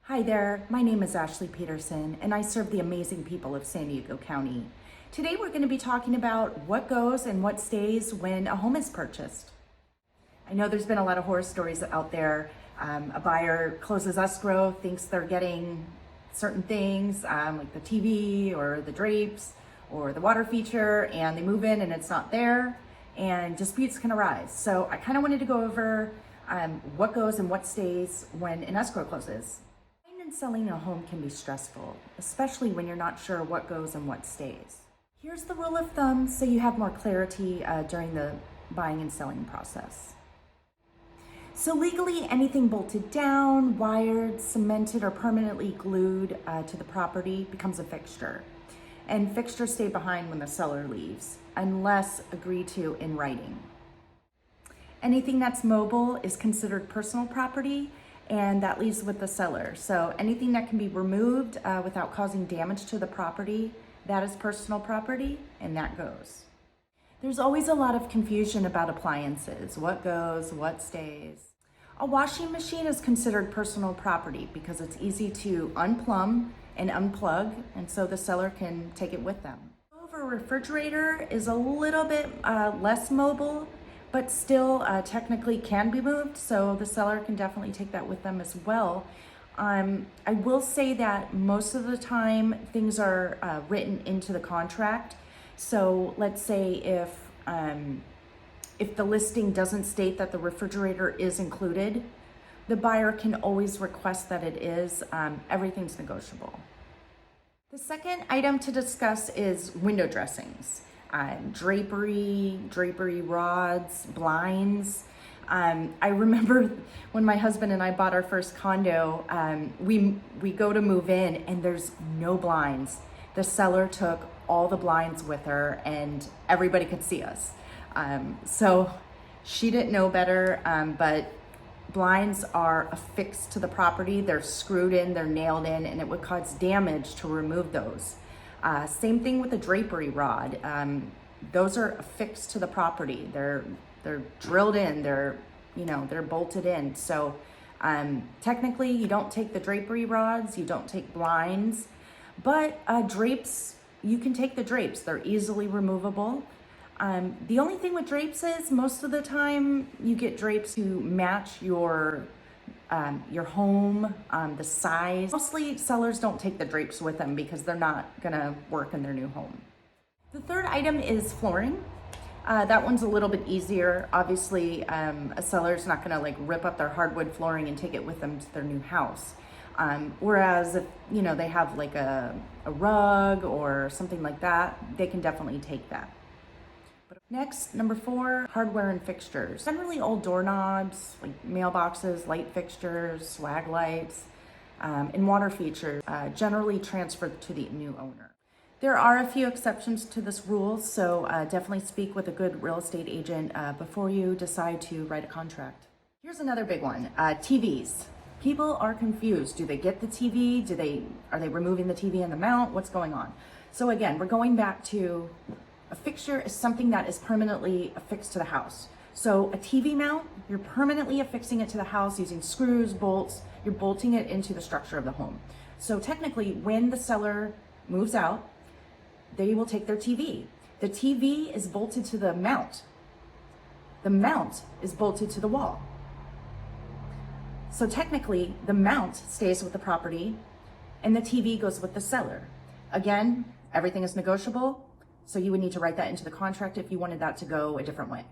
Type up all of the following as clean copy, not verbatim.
Hi there, my name is Ashley Peterson and I serve the amazing people of San Diego County. Today we're going to be talking about what goes and what stays when a home is purchased. I know there's been a lot of horror stories out there. A buyer closes escrow, thinks they're getting certain things like the TV or the drapes or the water feature, and they move in and it's not there and disputes can arise. So I kind of wanted to go over what goes and what stays when an escrow closes. Buying and selling a home can be stressful, especially when you're not sure what goes and what stays. Here's the rule of thumb so you have more clarity during the buying and selling process. So legally, anything bolted down, wired, cemented, or permanently glued to the property becomes a fixture. And fixtures stay behind when the seller leaves, unless agreed to in writing. Anything that's mobile is considered personal property, and that leaves with the seller. So anything that can be removed without causing damage to the property, that is personal property, and that goes. There's always a lot of confusion about appliances, what goes, what stays. A washing machine is considered personal property because it's easy to unplumb and unplug, and so the seller can take it with them. A refrigerator is a little bit less mobile, but still technically can be moved, so the seller can definitely take that with them as well. I will say that most of the time things are written into the contract. So let's say if the listing doesn't state that the refrigerator is included, the buyer can always request that it is. Everything's negotiable. The second item to discuss is window dressings. Drapery rods, blinds. I remember when my husband and I bought our first condo, we go to move in and there's no blinds. The seller took all the blinds with her and everybody could see us. So she didn't know better, but blinds are affixed to the property. They're screwed in, they're nailed in, and it would cause damage to remove those. Same thing with the drapery rod. Those are affixed to the property. They're drilled in, they're bolted in. So technically you don't take the drapery rods, you don't take blinds, but drapes, you can take the drapes. They're easily removable. The only thing with drapes is most of the time you get drapes to match your home, the size. Mostly sellers don't take the drapes with them because they're not gonna work in their new home. The third item is flooring. That one's a little bit easier. Obviously, a seller's not gonna rip up their hardwood flooring and take it with them to their new house. Whereas if they have a rug or something like that, they can definitely take that. Next, number 4, hardware and fixtures. Generally old doorknobs, like mailboxes, light fixtures, swag lights, and water features generally transferred to the new owner. There are a few exceptions to this rule, so definitely speak with a good real estate agent before you decide to write a contract. Here's another big one, TVs. People are confused. Do they get the TV? Are they removing the TV and the mount? What's going on? So again, we're going back to a fixture is something that is permanently affixed to the house. So a TV mount, you're permanently affixing it to the house using screws, bolts, you're bolting it into the structure of the home. So technically, when the seller moves out, they will take their TV. The TV is bolted to the mount. The mount is bolted to the wall. So technically, the mount stays with the property and the TV goes with the seller. Again, everything is negotiable. So you would need to write that into the contract if you wanted that to go a different way.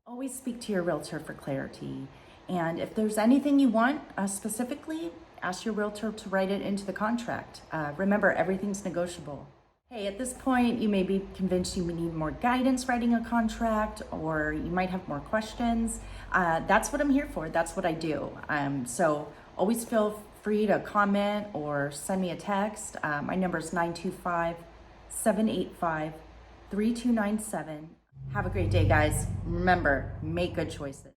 Always speak to your realtor for clarity. And if there's anything you want specifically, ask your realtor to write it into the contract. Remember, everything's negotiable. Hey, at this point, you may be convinced you need more guidance writing a contract, or you might have more questions. That's what I'm here for. That's what I do. So always feel free to comment or send me a text. My number is 925-785-3297. Have a great day, guys. Remember, make good choices.